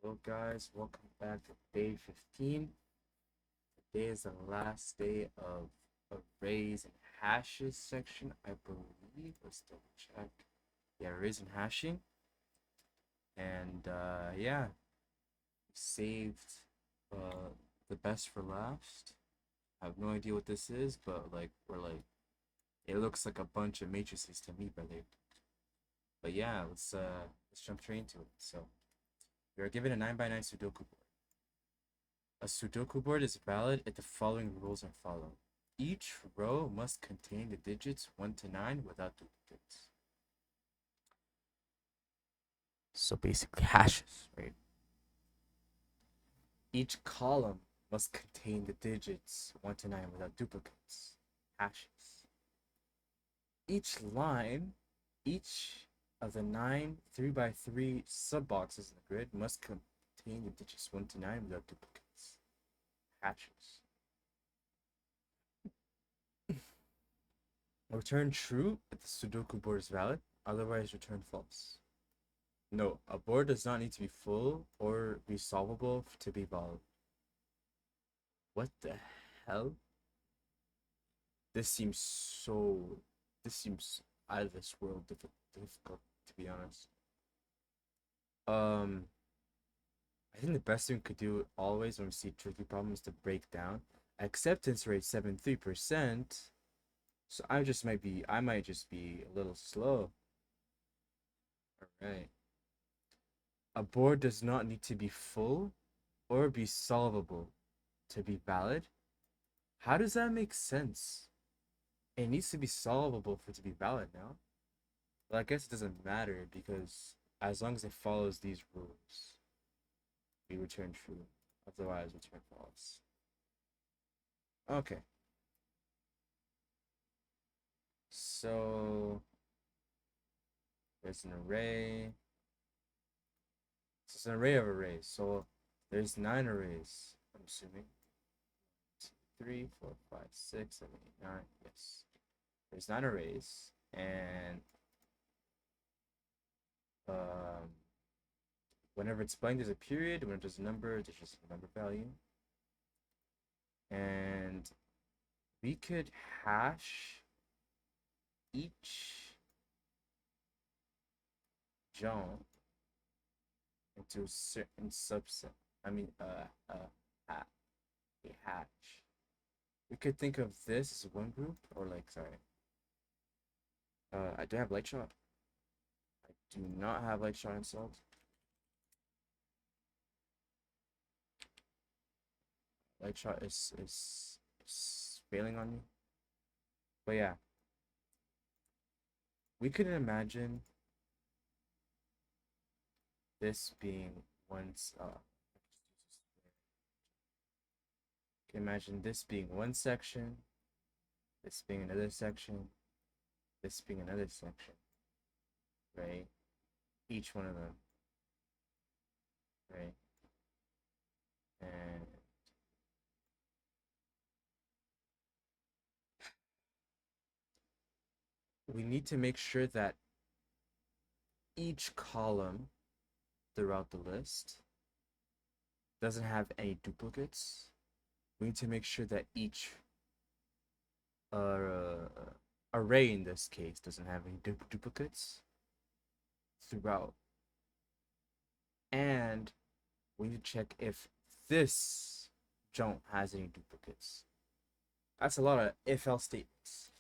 Hello guys, welcome back to day 15. Today is the last day of arrays and hashes section, I believe. Let's double check. Yeah, arrays and hashing. And yeah, saved uh the best for last. I have no idea what this is, but it looks like a bunch of matrices to me, brother. But yeah, let's jump straight into it. So we are given a 9x9 Sudoku board. A Sudoku board is valid if the following rules are followed. Each row must contain the digits 1 to 9 without duplicates. So basically hashes, right? Each column must contain the digits 1 to 9 without duplicates. Hashes. Each line, each of the 9 3x3 subboxes in the grid must contain the digits 1 to 9 without duplicates. Hashes. Return true if the Sudoku board is valid, otherwise return false. No, a board does not need to be full or be solvable to be valid. What the hell? This seems out of this world difficult, to be honest. I think the best thing we could do always when we see tricky problems to break down. Acceptance rate 73%. So I might just be a little slow. Alright. A board does not need to be full or be solvable to be valid. How does that make sense? It needs to be solvable for it to be valid now. But I guess it doesn't matter because as long as it follows these rules, we return true. Otherwise, return false. Okay. So there's an array. So it's an array of arrays. So there's 9 arrays, I'm assuming. 2, 3, 4, 5, 6, 7, 8, 9. Yes. There's 9 arrays. And whenever it's blank, there's a period. When there's a number, there's just a number value. And we could hash each jump into a certain subset. I mean, a hash. We could think of this as one group, or like, sorry. I do have light shot. I do not have light shot installed. Light shot is failing on me. But yeah, we could imagine this being once can imagine this being one section, this being another section, this being another section, right? Each one of them, right? And we need to make sure that each column throughout the list doesn't have any duplicates. We need to make sure that each array in this case doesn't have any duplicates throughout. And we need to check if this jump has any duplicates. That's a lot of if-else statements.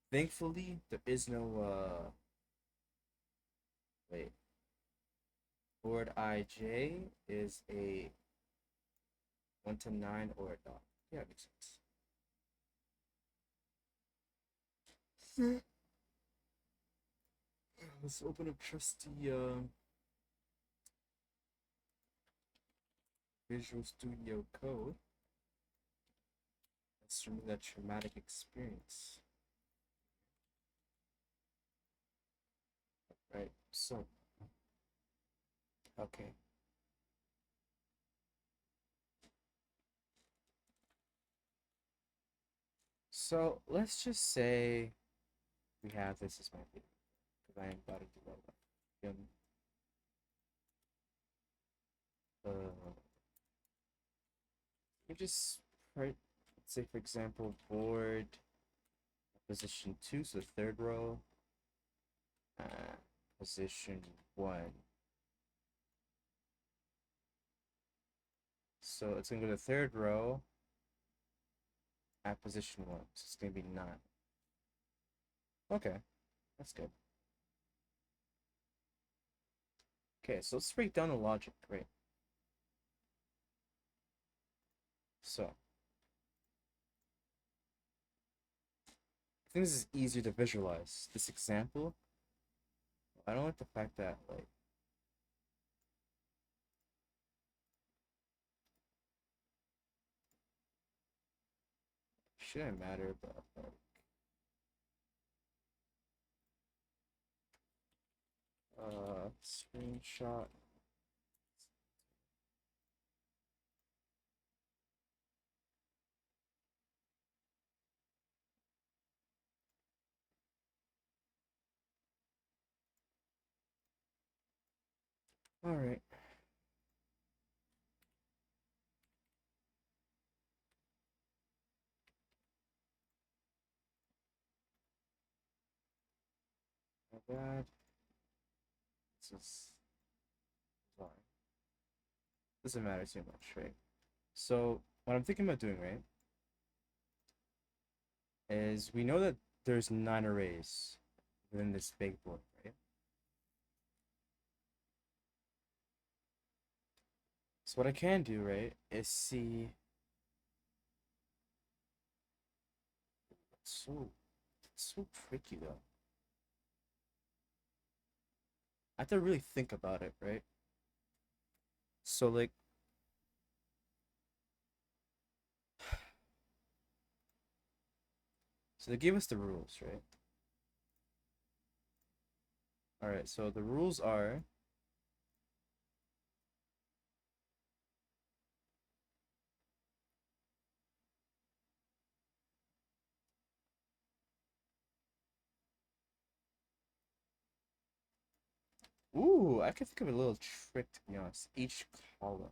Thankfully, there is no wait. Board IJ is a 1 to 9 or a dot. Yeah, it makes sense. Let's open up trusty Visual Studio Code. Let's remove that traumatic experience. Right, so okay. So let's just say we have this as my video because I am about to do that. me just write, let's say for example, board position 2, so the third row, position 1. So it's gonna go to the third row at position 1. So it's gonna be 9. Okay, that's good. Okay, so let's break down the logic, right? So I think this is easier to visualize. This example, I don't like the fact that like shouldn't matter, but like screenshot. All right. My bad. This is fine. Doesn't matter too much, right? So what I'm thinking about doing, right, is we know that there's 9 arrays within this big board, right? So what I can do, right, is see. It's so tricky though. I have to really think about it, right? So like, so they gave us the rules, right? All right, so the rules are, ooh, I can think of a little trick to be honest. Each column,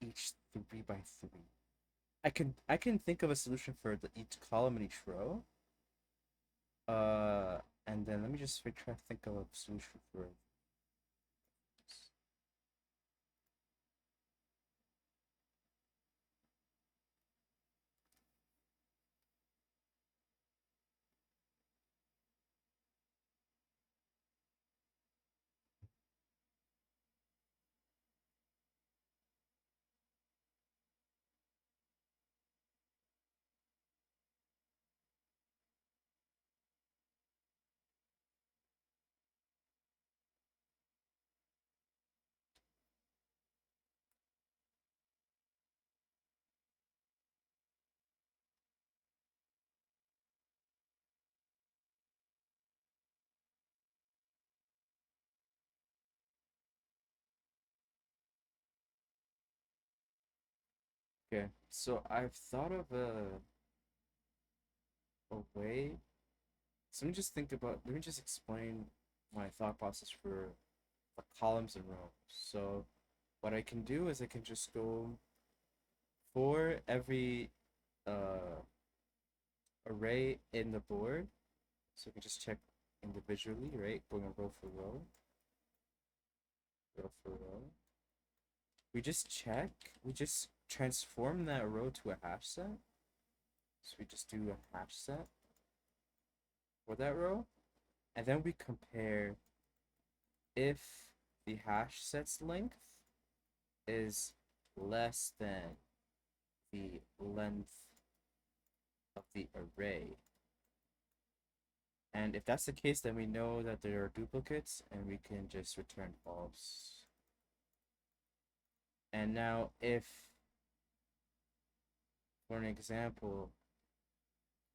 each 3 by 3. I can think of a solution for each column and each row. And then let me just try to think of a solution for this. Okay, so I've thought of a way. So let me just explain my thought process for columns and rows. So what I can do is I can just go for every uh array in the board. So we can just check individually, right? Going row for row, row for row. We just transform that row to a hash set. So we just do a hash set for that row, and then we compare if the hash set's length is less than the length of the array. And if that's the case, then we know that there are duplicates and we can just return false. And now if, for an example,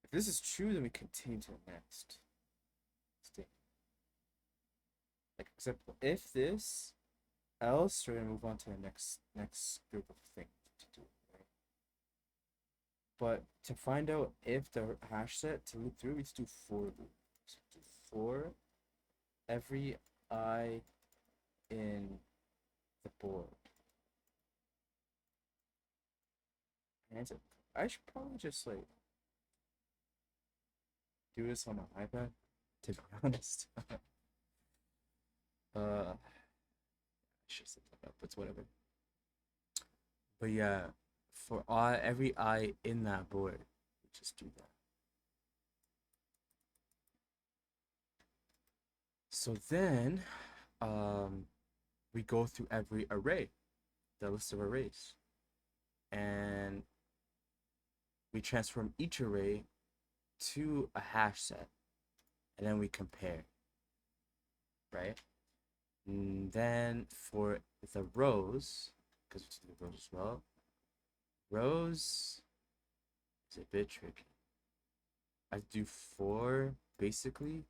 if this is true, then we continue to the next state. Like example, if this, else we're gonna move on to the next group of things to do, right? But to find out if the hash set to loop through, we just do for loop. So do for every I in the board. And I should probably just like do this on my iPad, to be honest. I should set that up, but it's whatever. But yeah, for every eye in that board, just do that. So then, we go through every array, the list of arrays, and we transform each array to a hash set, and then we compare, right? And then for the rows, because we do the rows as well, rows is a bit tricky. I do 4 basically.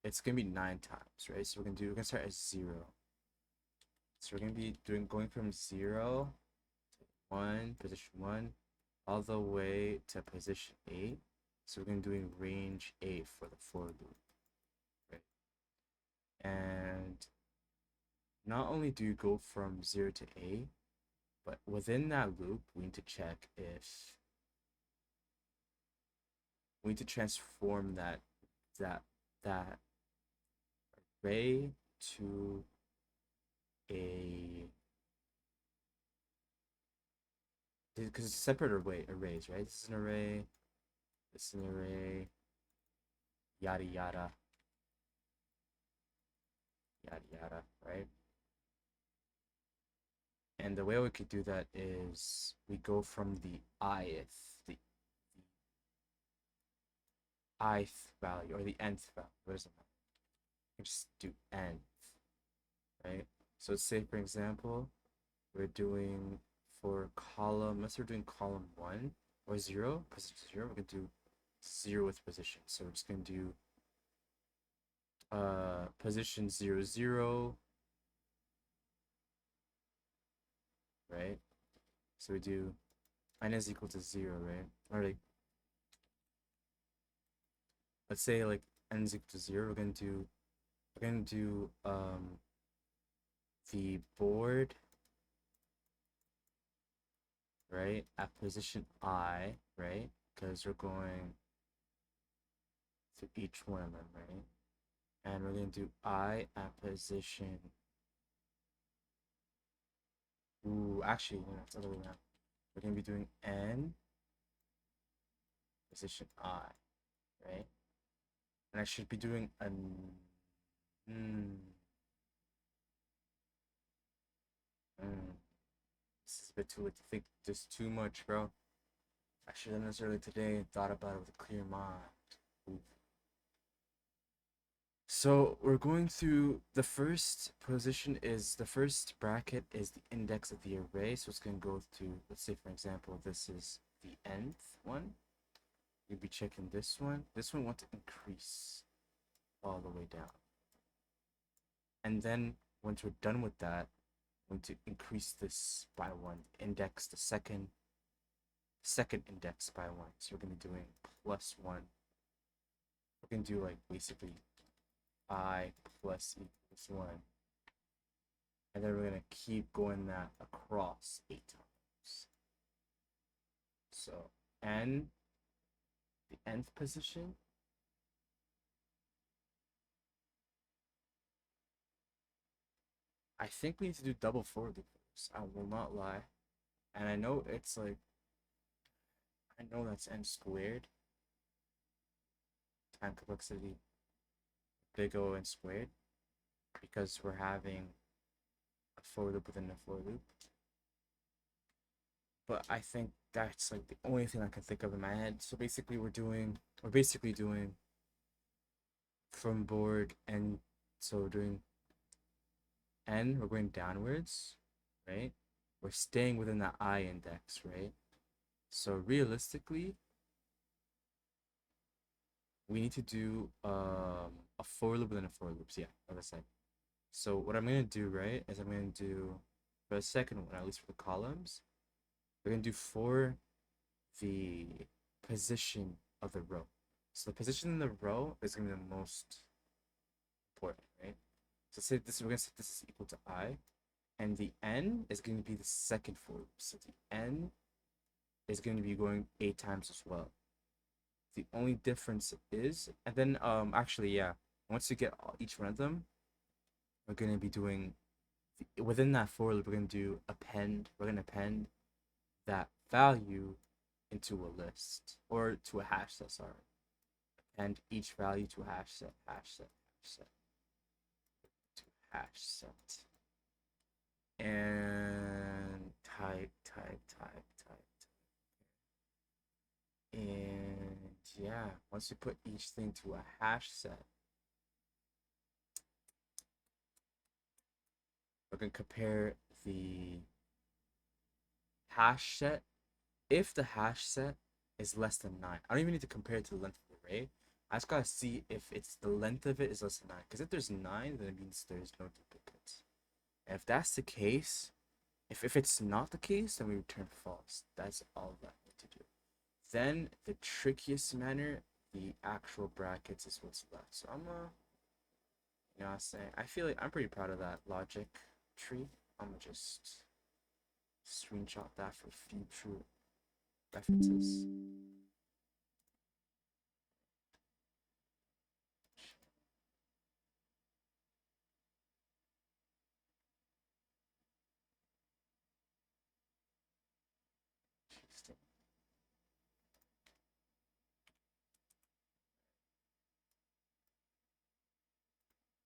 It's gonna be 9 times, right? So we're gonna start at 0. So we're gonna be going from 0 to 1, position 1, all the way to position 8. So we're gonna doing range 8 for the for loop, right? And not only do you go from 0 to 8, but within that loop, we need to check if we need to transform that array to a, because it's separate arrays, right? This is an array, this is an array, yada yada, yada yada, right? And the way we could do that is we go from the ith value, or the nth value. What does it matter? We just do nth, right? So let's say, for example, we're doing for column, let's say we're doing column 1 or 0, position 0, we're gonna do 0th position. So we're just gonna do position 0, 0, right? So we do n is equal to 0, right? Or like, let's say like n is equal to 0, we're gonna do the board, right, at position I, right? Because we're going to each one of them, right? And we're gonna do I at position. Ooh, actually, no, it's the other way around. We're gonna be doing n position I, right? And I should be doing an this is a bit too late to think this too much, bro. I should have done this early today and thought about it with a clear mind. Oof. So we're going through the first position is the first bracket is the index of the array. So it's going to go to, let's say for example, this is the nth one. You'll be checking this one. This one wants to increase all the way down. And then once we're done with that, we're going to increase this by 1, index the second index by 1. So we're going to be doing +1. We're going to do like basically I plus equals 1. And then we're going to keep going that across 8 times. So n, the nth position, I think we need to do double for loops. I will not lie. And I know it's like, I know that's n squared. Time complexity, big O n squared. Because we're having a for loop within a for loop. But I think that's like the only thing I can think of in my head. So basically we're basically doing from board, and so we're doing n, we're going downwards, right? We're staying within that I index, right? So realistically, we need to do a for loop within a for loops. Yeah, like I said. So what I'm gonna do, right, is I'm gonna do for the second one, at least for the columns, we're gonna do for the position of the row. So the position in the row is gonna be the most important, right? So say this, we're gonna set this is equal to I, and the n is going to be the second for loop. So the n is going to be going 8 times as well. The only difference is, and then actually yeah, once you get each one of them, we're going to be doing within that for loop. We're going to do append. We're going to append that value into a list or to a hash set. Sorry, and each value to a hash set, hash set, hash set, to hash set, and type. And yeah, once you put each thing to a hash set, we're going to compare the hash set. If the hash set is less than 9, I don't even need to compare it to the length of the array. I just gotta see if it's the length of it is less than 9. Because if there's 9, then it means there's no duplicates. And if that's the case, if it's not the case, then we return false. That's all that we need to do. Then the trickiest manner, the actual brackets is what's left. So I'm you know what I'm saying? I feel like I'm pretty proud of that logic tree. I'm gonna just screenshot that for future references.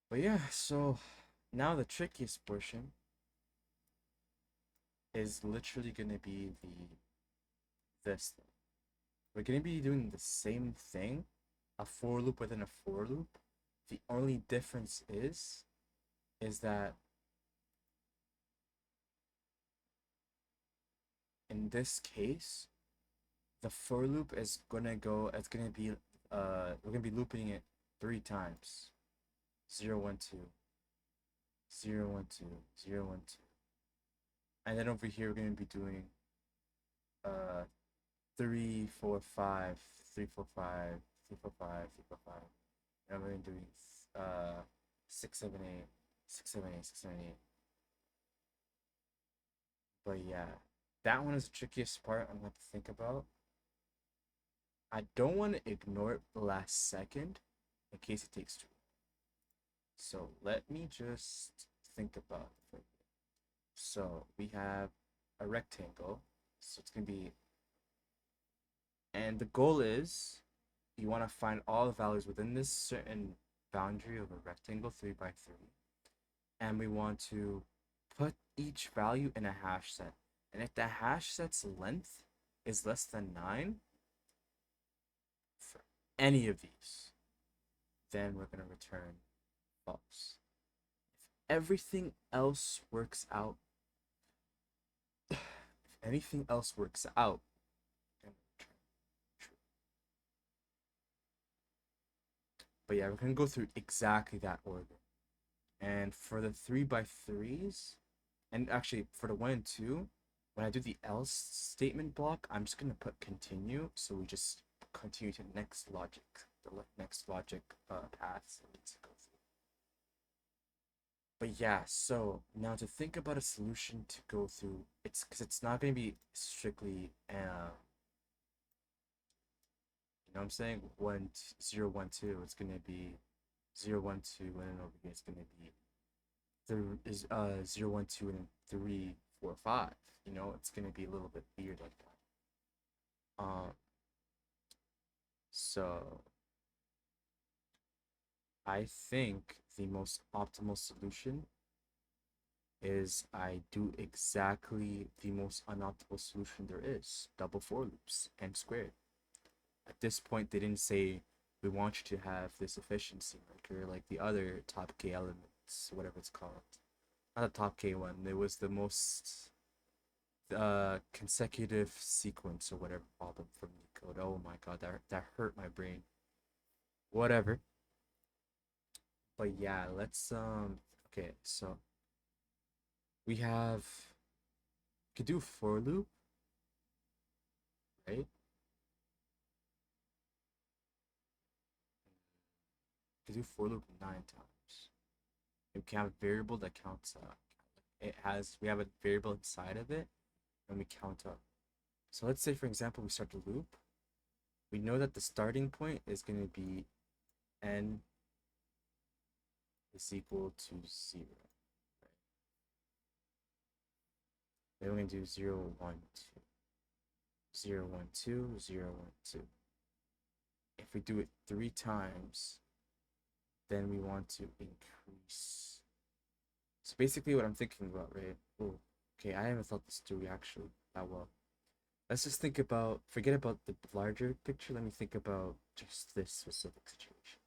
But yeah, so now the trickiest portion is literally gonna be this thing. We're gonna be doing the same thing, a for loop within a for loop. The only difference is that in this case, the for loop is gonna go. It's gonna be we're gonna be looping it 3 times. 0, 1, 2, 0, 1, 2, 0, 1, 2. And then over here we're gonna be doing uh 3, 4, 5, 3, 4, 5, 3, 4, 5, 3, 4, 5. And we're gonna be doing 6, 7, 8, 6, 7, 8, 6, 7, 8. But yeah, that one is the trickiest part I'm gonna have to think about. I don't want to ignore the last second in case it takes too long. So let me just think about it. So we have a rectangle. So it's gonna be, and the goal is you want to find all the values within this certain boundary of a rectangle 3 by 3, and we want to put each value in a hash set. And if the hash set's length is less than 9 for any of these, then we're going to return false. If everything else works out, if anything else works out, then return true. But yeah, we're going to go through exactly that order. And for the 3 by 3s, and actually for the 1 and 2, when I do the else statement block, I'm just going to put continue. So we just continue to the next logic paths that we need to go through. But yeah, so now to think about a solution to go through, it's because it's not going to be strictly, you know what I'm saying? 1, 0, 1, 2. It's going to be 0, 1, 2, and then over here it's going to be there is 0, 1, 2, and 3, 4, 5. You know, it's gonna be a little bit weird like that. So I think the most optimal solution is I do exactly the most unoptimal solution there is: double for loops and squared. At this point, they didn't say we want you to have this efficiency marker like the other top K elements, whatever it's called. Not the top K one. It was the most consecutive sequence or whatever problem from NeetCode. Oh my god, that hurt my brain. Whatever. But yeah, let's okay, so we could do for loop, right? We could do for loop 9 times. We can have a variable that counts up. We have a variable inside of it and we count up. So let's say, for example, we start the loop. We know that the starting point is going to be n is equal to 0. Right? Then we're going to do 0, 1, 2. 0, 1, 2, 0, 1, 2. If we do it 3 times, then we want to increase. So basically what I'm thinking about, right? Oh, okay, I haven't thought this through actually that well. Let's just think about, forget about the larger picture. Let me think about just this specific situation.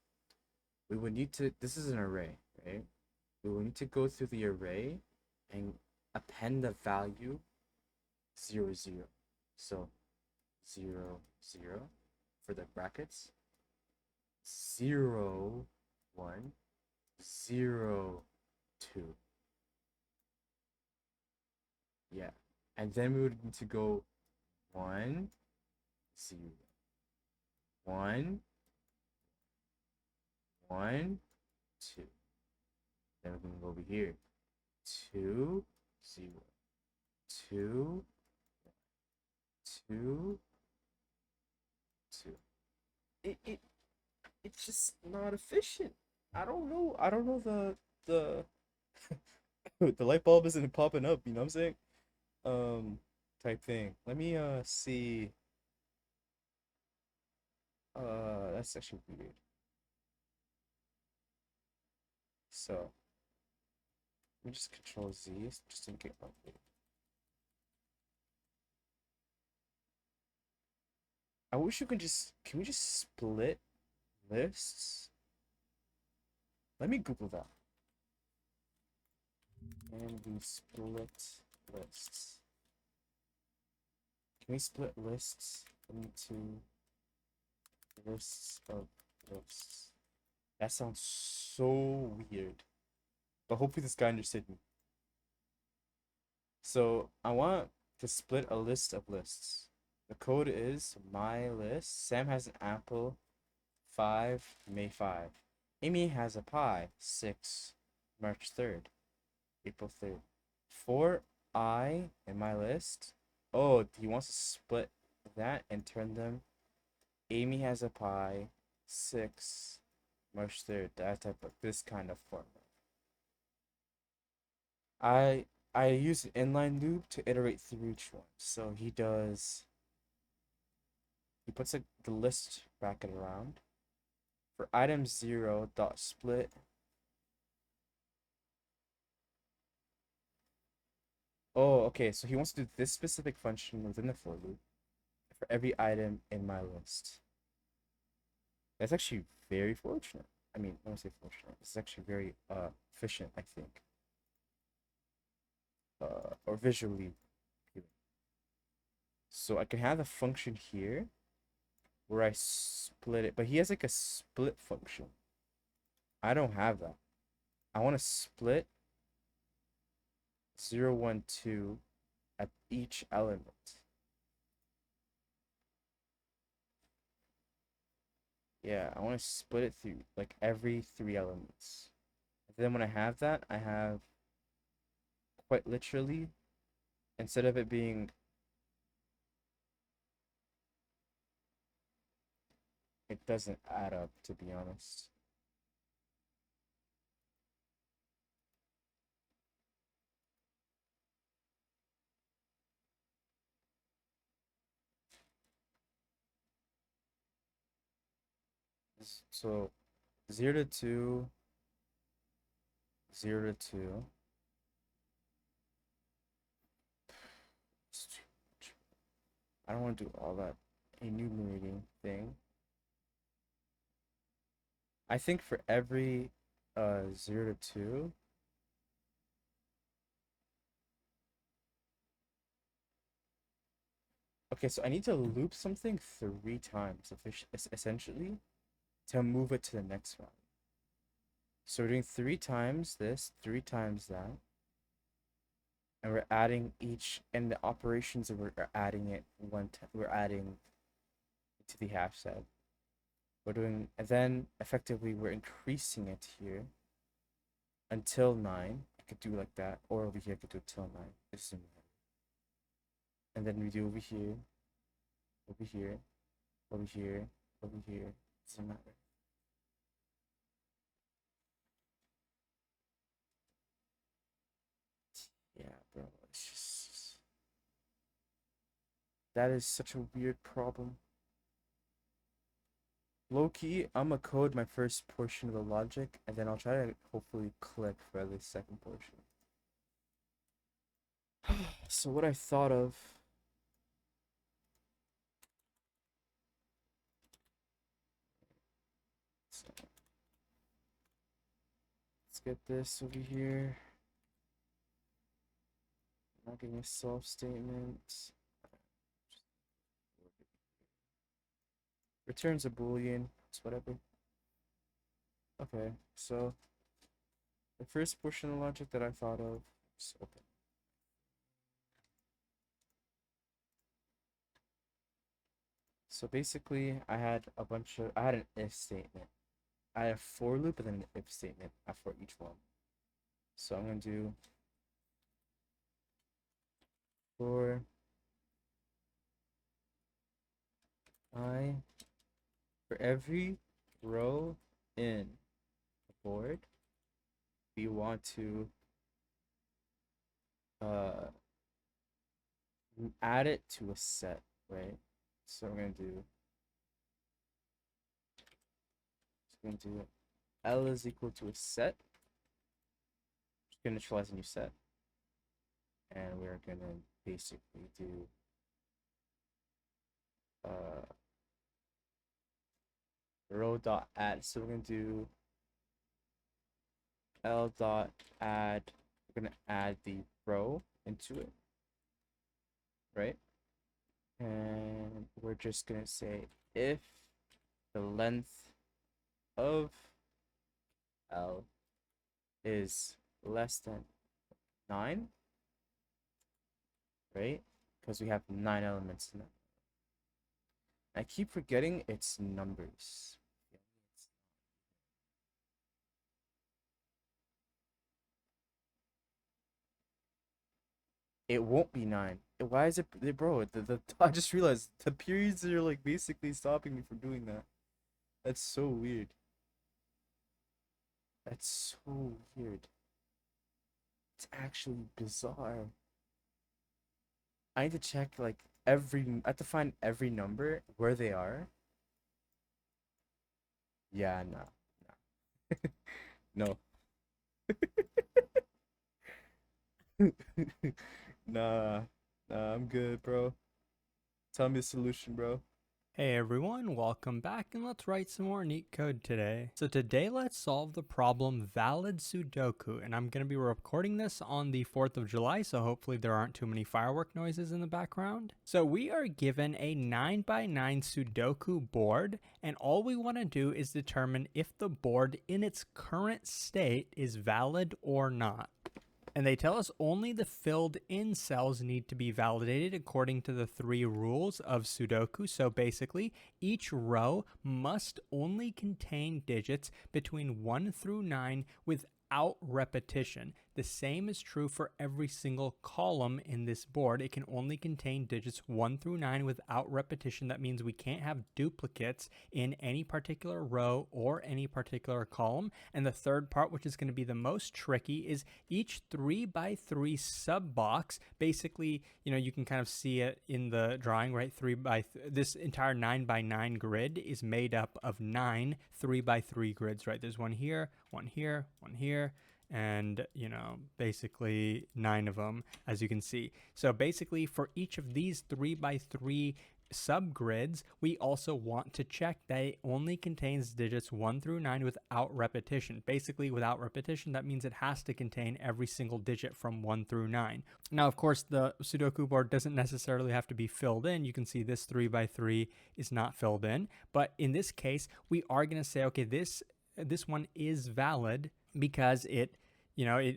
We would need to, this is an array, right? We will need to go through the array and append the value 0, 0. So 0, 0 for the brackets. 0, 1, 0, 2. Yeah. And then we would need to go 1, 0, 1, 1, 2. Then we're going to go over here. 2, 0, 2, 2, 2. It's just not efficient. I don't know. I don't know the the light bulb isn't popping up, you know what I'm saying? Type thing. Let me see. That's actually weird. So let me just control Z just to get updated. I wish you could just, can we just split lists? Let me Google that. And we split lists. Can we split lists into lists of lists? That sounds so weird. But hopefully this guy understood me. So I want to split a list of lists. The code is my list. Sam has an apple, 5, May 5. Amy has a pie, 6, March 3rd, April 3rd. For I in my list, oh, he wants to split that and turn them. Amy has a pie, 6, March 3rd, that type of, this kind of format. I use an inline loop to iterate through each one. So he puts the list bracket around. For item 0 dot split. Oh, okay, so he wants to do this specific function within the for loop for every item in my list. That's actually very fortunate. I mean, I don't say fortunate. It's actually very efficient, I think. Or visually appealing. So I can have a function here where I split it, but he has like a split function. I don't have that. I want to split 0, 1, 2 at each element. Yeah, I want to split it through like every 3 elements. And then when I have that, I have quite literally, instead of it being, it doesn't add up, to be honest. So 0 to 2, 0 to 2. I don't want to do all that enumerating thing. I think for every 0 to 2, okay, so I need to loop something 3 times, essentially, to move it to the next one. So we're doing 3 times this, 3 times that. And we're adding each, and the operations that we're adding it we're adding to the hash set. We're doing, and then effectively we're increasing it here until 9. I could do like that, or over here I could do till 9. This is, and then we do over here over here, over here, over here. Doesn't matter. Yeah, bro. It's just that is such a weird problem. Low key, I'm gonna code my first portion of the logic, and then I'll try to hopefully click for the second portion. So what I thought of. So let's get this over here. Not getting a self statement. Returns a boolean. It's whatever. Okay, so the first portion of logic that I thought of is open. So basically, I had an if statement. I had a for loop and then an if statement for each one. So I'm going to do for for every row in the board, we want to add it to a set, right? So we're going to do L is equal to a set. Just going to initialize a new set. And we're going to basically do row dot add. So we're going to do L dot add. We're going to add the row into it, right? And we're just going to say if the length of L is less than 9, right? Because we have 9 elements in it. I keep forgetting it's numbers. It won't be 9. Why is it, bro? I just realized the periods are like basically stopping me from doing that. That's so weird. That's so weird. It's actually bizarre. I need to check like I have to find every number where they are. Yeah, no. No. Nah, I'm good, bro. Tell me a solution, bro. Hey everyone, welcome back and let's write some more NeetCode today. So today let's solve the problem valid Sudoku, and I'm going to be recording this on the 4th of July, so hopefully there aren't too many firework noises in the background. So we are given a 9x9 Sudoku board, and all we want to do is determine if the board in its current state is valid or not. And they tell us only the filled in cells need to be validated according to the 3 rules of Sudoku. So basically, each row must only contain digits between 1 through 9 without repetition. The same is true for every single column in this board. It can only contain digits 1 through 9 without repetition. That means we can't have duplicates in any particular row or any particular column. And the third part, which is going to be the most tricky, is each 3x3 sub box. Basically, you can kind of see it in the drawing, right? This entire 9x9 grid is made up of 9 3x3 grids, right? There's one here, one here, one here, and basically 9 of them, as you can see. So basically for each of these 3x3 subgrids, we also want to check that it only contains digits 1 through 9 without repetition. Basically, without repetition, that means it has to contain every single digit from 1 through 9. Now, of course, the Sudoku board doesn't necessarily have to be filled in. You can see this 3x3 is not filled in, but in this case, we are going to say, okay, this one is valid because it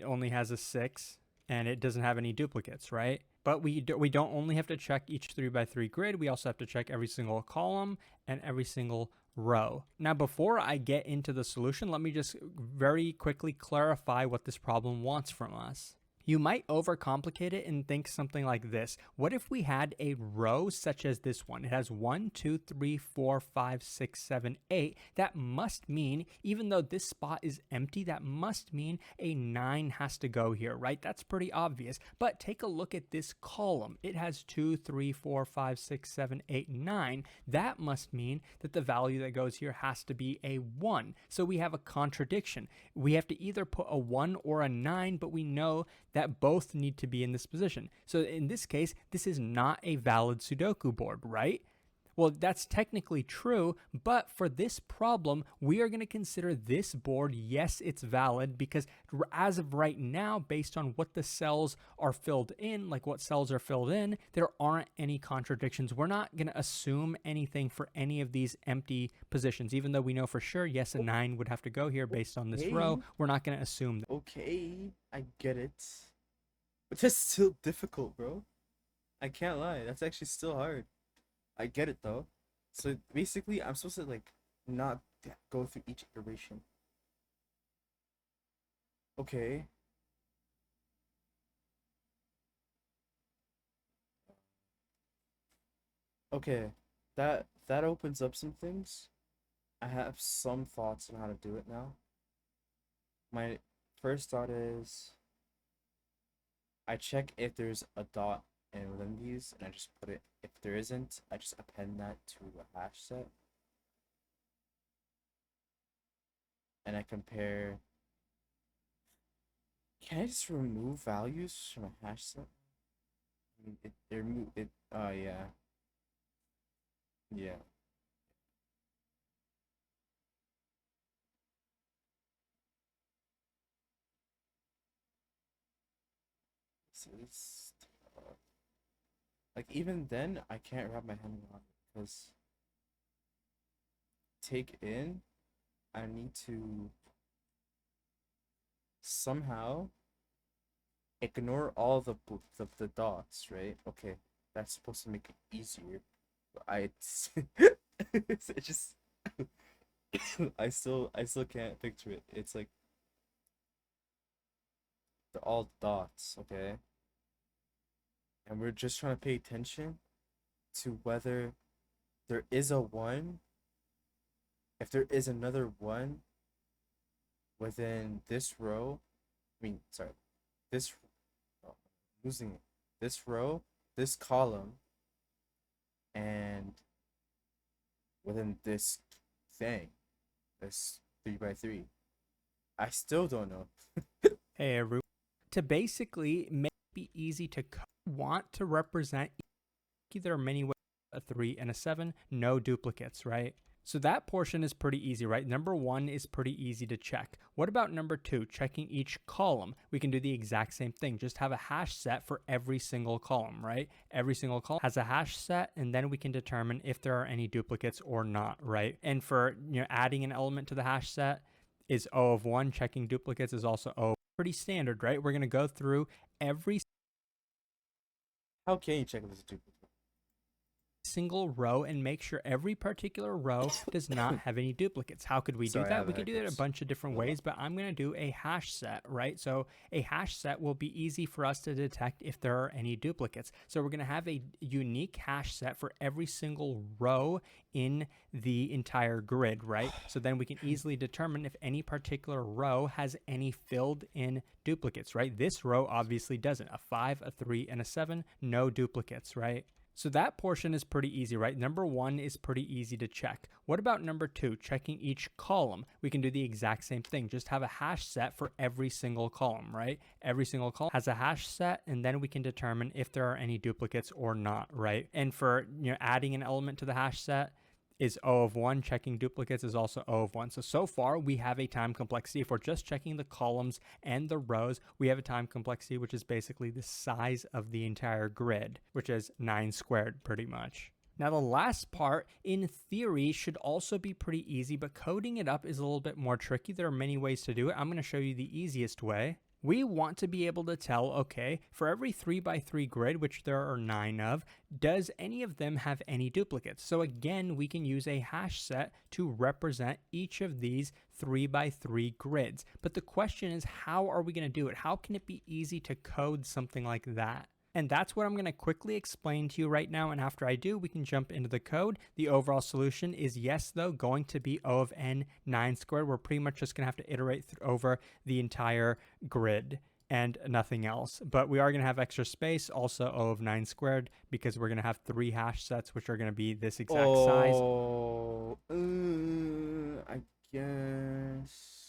only has a 6 and it doesn't have any duplicates, right? But we don't only have to check each 3x3 grid, we also have to check every single column and every single row. Now, before I get into the solution, let me just very quickly clarify what this problem wants from us. You might overcomplicate it and think something like this. What if we had a row such as this one? It has 1, 2, 3, 4, 5, 6, 7, 8. That must mean, even though this spot is empty, that must mean a 9 has to go here, right? That's pretty obvious. But take a look at this column. It has 2, 3, 4, 5, 6, 7, 8, 9. That must mean that the value that goes here has to be a 1. So we have a contradiction. We have to either put a 1 or a 9, but we know that both need to be in this position. So in this case, this is not a valid Sudoku board, right? Well, that's technically true, but for this problem, we are going to consider this board, yes, it's valid, because as of right now, based on what the cells are filled in, like what cells are filled in, there aren't any contradictions. We're not going to assume anything for any of these empty positions, even though we know for sure, yes, a 9 would have to go here based on this row. We're not going to assume that. Okay, I get it. But that's still difficult, bro. I can't lie. That's actually still hard. I get it though. So basically, I'm supposed to like not go through each iteration. Okay. Okay. That opens up some things. I have some thoughts on how to do it now. My first thought is I check if there's a dot and within these, and I just put it. If there isn't, I just append that to a hash set, and I compare. Can I just remove values from a hash set? I mean, it remove it. Yeah, yeah. So it's like even then, I can't wrap my hand around it because take in, I need to somehow ignore all the dots, right? Okay, that's supposed to make it easier. But it just I still can't picture it. It's like they're all dots, okay? And we're just trying to pay attention to whether there is a one, if there is another one within this row. I mean, sorry, this oh, losing it. This row, this column, and within this thing, this 3 by 3. I still don't know. Hey, everyone. To basically make it be easy to want to represent, there are many ways, a 3 and a 7, no duplicates, right? So that portion is pretty easy, right? Number 1 is pretty easy to check. What about number 2, checking each column? We can do the exact same thing, just have a hash set for every single column, right? Every single column has a hash set, and then we can determine if there are any duplicates or not, right? And for adding an element to the hash set is O of 1, checking duplicates is also O. Pretty standard, right? We're going to go through every How can you check if it's a duplicate? Single row and make sure every particular row does not have any duplicates. How could we do that? We could do that a bunch of different ways, but I'm going to do a hash set, right? So a hash set will be easy for us to detect if there are any duplicates. So we're going to have a unique hash set for every single row in the entire grid, right? So then we can easily determine if any particular row has any filled in duplicates, right? This row obviously doesn't. A 5, a 3, and a 7, no duplicates, right? So that portion is pretty easy, right? Number 1 is pretty easy to check. What about number 2, checking each column? We can do the exact same thing, just have a hash set for every single column, right? Every single column has a hash set, and then we can determine if there are any duplicates or not, right? And for adding an element to the hash set is O of 1, checking duplicates is also O of 1. So far we have a time complexity. If we're just checking the columns and the rows, we have a time complexity which is basically the size of the entire grid, which is 9 squared pretty much. Now the last part, in theory, should also be pretty easy, but coding it up is a little bit more tricky. There are many ways to do it. I'm going to show you the easiest way. we want to be able to tell, okay, for every 3 by 3 grid, which there are 9 of, does any of them have any duplicates? So again, we can use a hash set to represent each of these 3 by 3 grids. But the question is, how are we going to do it? How can it be easy to code something like that? And that's what I'm going to quickly explain to you right now. And after I do, we can jump into the code. The overall solution is yes, though, going to be O of n 9 squared. We're pretty much just going to have to iterate over the entire grid and nothing else. But we are going to have extra space, also O of 9 squared, because we're going to have 3 hash sets, which are going to be this exact size. I guess.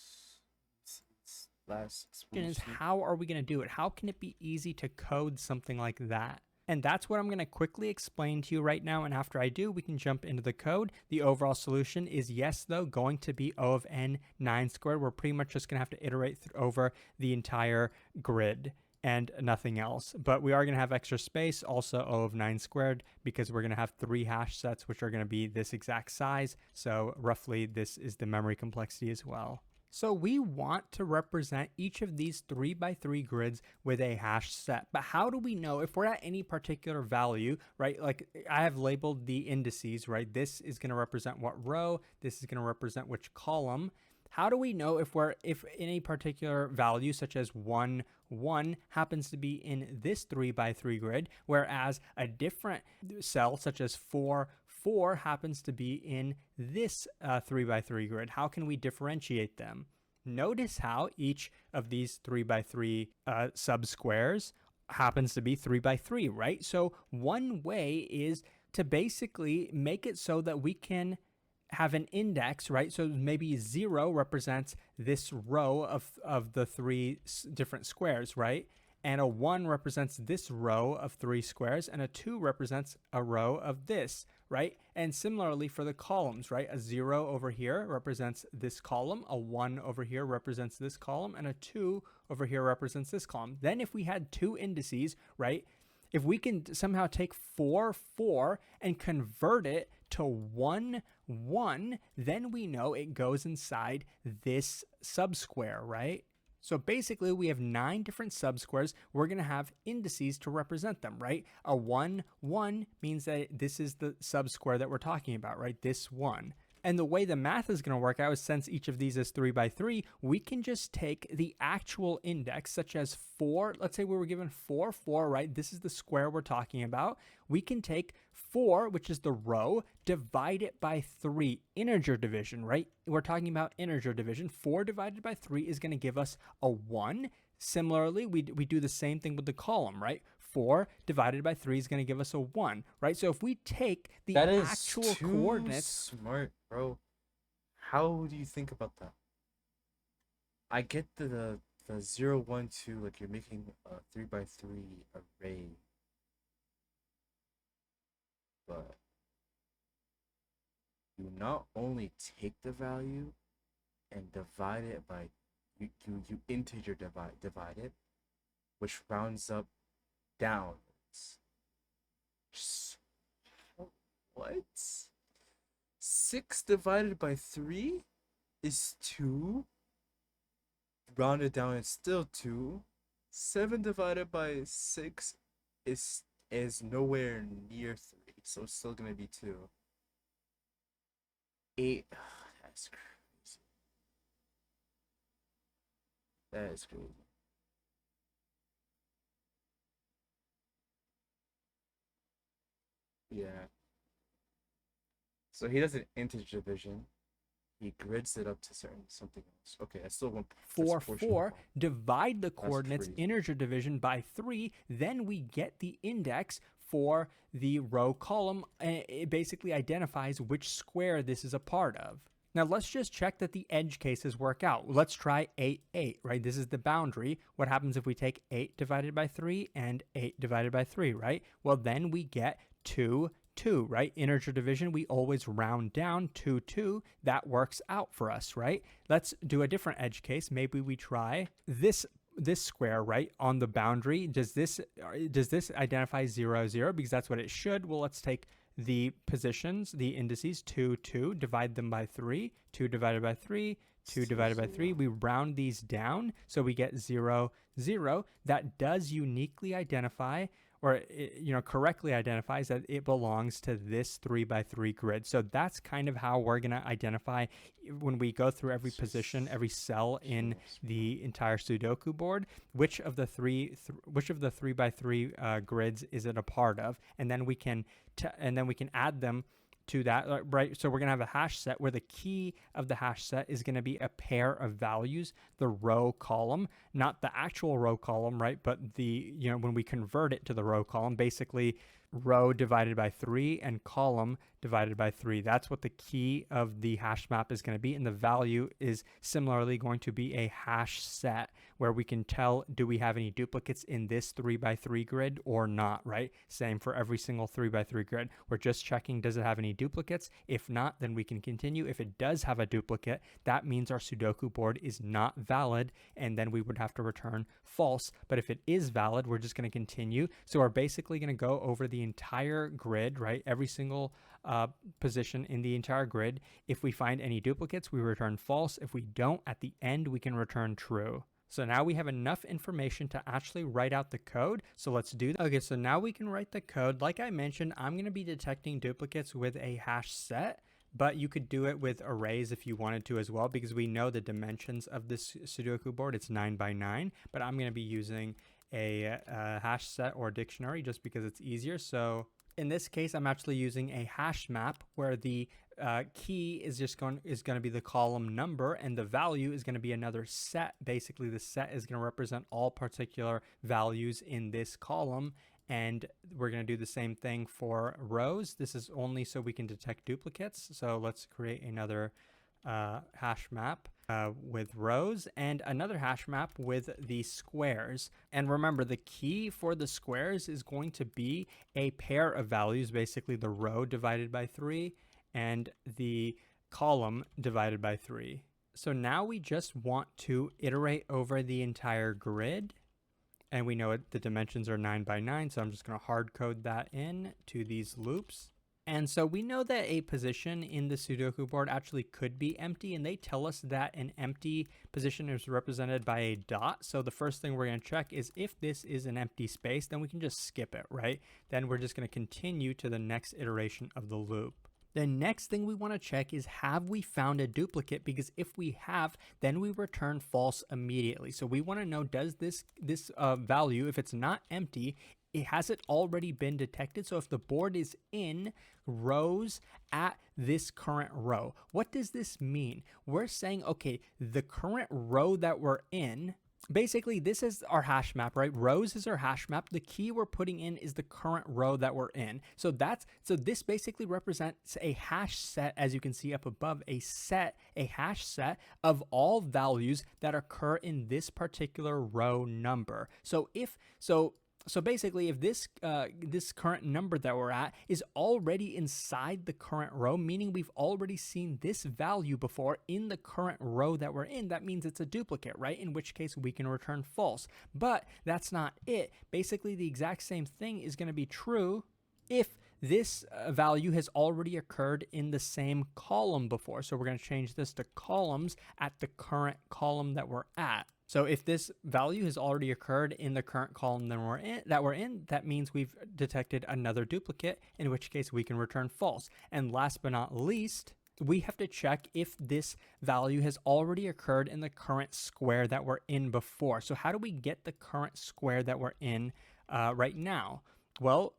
Last question is, how are we going to do it? How can it be easy to code something like that? And that's what I'm going to quickly explain to you right now. And after I do, we can jump into the code. The overall solution is yes, though, going to be O of n 9 squared. We're pretty much just going to have to iterate over the entire grid and nothing else. But we are going to have extra space, also O of 9 squared, because we're going to have 3 hash sets, which are going to be this exact size. So roughly, this is the memory complexity as well. So we want to represent each of these 3 by 3 grids with a hash set. But how do we know if we're at any particular value, right? Like I have labeled the indices, right? This is going to represent what row, this is going to represent which column. How do we know if any particular value, such as 1, 1, happens to be in this 3 by 3 grid, whereas a different cell, such as 4, 4 happens to be in this 3 by 3 grid? How can we differentiate them? Notice how each of these 3 by 3 subsquares happens to be 3 by 3, right? So one way is to basically make it so that we can have an index, right? So maybe 0 represents this row of the 3 different squares, right? And a 1 represents this row of 3 squares, and a 2 represents a row of this, right? And similarly for the columns, right? A 0 over here represents this column, a 1 over here represents this column, and a 2 over here represents this column. Then if we had 2 indices, right? If we can somehow take 4, 4 and convert it to 1, 1, then we know it goes inside this subsquare, right? So basically we have 9 different subsquares. We're going to have indices to represent them, right? A 1, 1 means that this is the subsquare that we're talking about, right? This 1. And the way the math is going to work out is, since each of these is 3 by 3, we can just take the actual index, such as 4. Let's say we were given 4, 4, right? This is the square we're talking about. We can take 4, which is the row, divide it by 3, integer division, right? We're talking about integer division. 4 divided by 3 is going to give us a 1. Similarly, we do the same thing with the column, right? 4 divided by 3 is going to give us a 1, right? So if we take the actual coordinates... Smart, bro. How do you think about that? I get the 0, 1, 2, like you're making a 3 by 3 array. But you not only take the value and divide it by... You integer divide it, which rounds up downwards. What? 6 divided by 3 is 2. Rounded down, it's still 2. 7 divided by 6 is nowhere near 3, so it's still gonna be 2. 8. That's crazy. That is crazy. Yeah. So he does an integer division. He grids it up to something else. Okay, that's still 1. 4, 4. Divide the coordinates integer division by 3. Then we get the index for the row column. It basically identifies which square this is a part of. Now let's just check that the edge cases work out. Let's try 8, 8, right? This is the boundary. What happens if we take 8 divided by 3 and 8 divided by 3, right? Well, then we get 2, 2, right? Integer division, we always round down. 2, 2. That works out for us, right? Let's do a different edge case. Maybe we try this square, right, on the boundary. Does this identify 0, 0? Because that's what it should. Well, let's take the positions, the indices, 2, 2, divide them by 3, 2 divided by 3, 2 divided by 3. We round these down, so we get 0, 0. That does uniquely identify, or correctly identifies that it belongs to this 3 by 3 grid. So that's kind of how we're going to identify when we go through every position, every cell in the entire Sudoku board, which of the 3 by 3 grids is it a part of, and then we can add them to that, right? So we're going to have a hash set where the key of the hash set is going to be a pair of values, the row column, not the actual row column, right? But when we convert it to the row column, basically row divided by 3 and column divided by 3. That's what the key of the hash map is going to be. And the value is similarly going to be a hash set where we can tell, do we have any duplicates in this 3 by 3 grid or not, right? Same for every single 3 by 3 grid. We're just checking, does it have any duplicates? If not, then we can continue. If it does have a duplicate, that means our Sudoku board is not valid, and then we would have to return false. But if it is valid, we're just going to continue. So we're basically going to go over the entire grid, right? Every single position in the entire grid. If we find any duplicates, we return false. If we don't, at the end, we can return true. So now we have enough information to actually write out the code. So let's do that. Okay, so now we can write the code. Like I mentioned, I'm going to be detecting duplicates with a hash set, but you could do it with arrays if you wanted to as well, because we know the dimensions of this Sudoku board. It's 9 by 9, but I'm going to be using a hash set or dictionary just because it's easier. So in this case, I'm actually using a hash map where the key is going to be the column number, and the value is going to be another set. Basically, the set is going to represent all particular values in this column, and we're going to do the same thing for rows. This is only so we can detect duplicates. So let's create another hash map with rows and another hash map with the squares. And remember, the key for the squares is going to be a pair of values, basically the row divided by 3 and the column divided by 3. So now we just want to iterate over the entire grid, and we know the dimensions are 9 by 9, so I'm just going to hard code that in to these loops. And so we know that a position in the Sudoku board actually could be empty, and they tell us that an empty position is represented by a dot. So the first thing we're going to check is if this is an empty space, then we can just skip it, right? Then we're just going to continue to the next iteration of the loop. The next thing we want to check is, have we found a duplicate? Because if we have, then we return false immediately. So we want to know, does this value, if it's not empty, has it already been detected? So if the board is in rows at this current row, what does this mean? We're saying, okay, the current row that we're in, basically this is our hash map, right? Rows is our hash map. The key we're putting in is the current row that we're in. So this basically represents a hash set, as you can see up above, a hash set of all values that occur in this particular row number. So basically, if this current number that we're at is already inside the current row, meaning we've already seen this value before in the current row that we're in, that means it's a duplicate, right? In which case we can return false. But that's not it. Basically, the exact same thing is going to be true if this value has already occurred in the same column before. So we're going to change this to columns at the current column that we're at. So if this value has already occurred in the current column that we're in, that means we've detected another duplicate, in which case we can return false. And last but not least, we have to check if this value has already occurred in the current square that we're in before. So how do we get the current square that we're in right now? Well,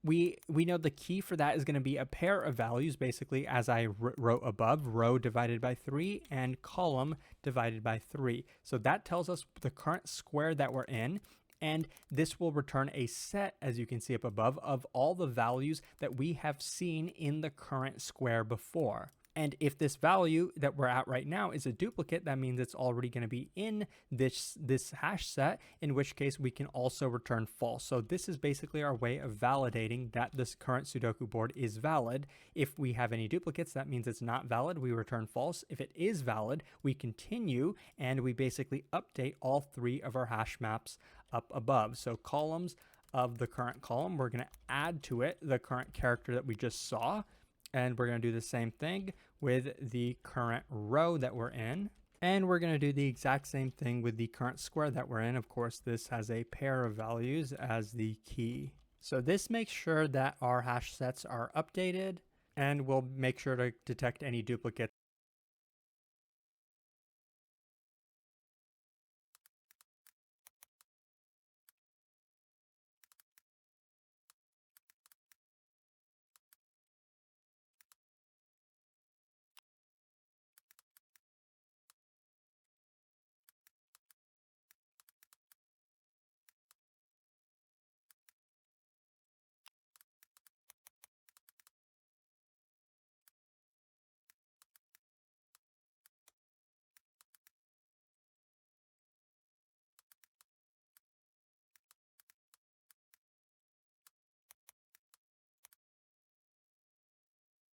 we know the key for that is going to be a pair of values, basically, as I wrote above, row divided by 3 and column divided by 3. So that tells us the current square that we're in, and this will return a set, as you can see up above, of all the values that we have seen in the current square before. And if this value that we're at right now is a duplicate, that means it's already going to be in this hash set, in which case we can also return false. So this is basically our way of validating that this current Sudoku board is valid. If we have any duplicates, that means it's not valid. We return false. If it is valid, we continue, and we basically update all 3 of our hash maps up above. So columns of the current column, we're going to add to it the current character that we just saw. And we're going to do the same thing with the current row that we're in. And we're going to do the exact same thing with the current square that we're in. Of course, this has a pair of values as the key. So this makes sure that our hash sets are updated, and we'll make sure to detect any duplicates.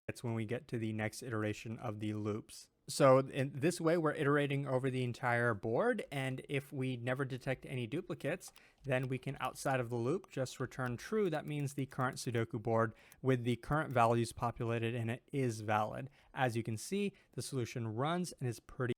It's when we get to the next iteration of the loops. So in this way, we're iterating over the entire board, and if we never detect any duplicates, then we can, outside of the loop, just return true. That means the current Sudoku board with the current values populated in it is valid. As you can see, the solution runs and is pretty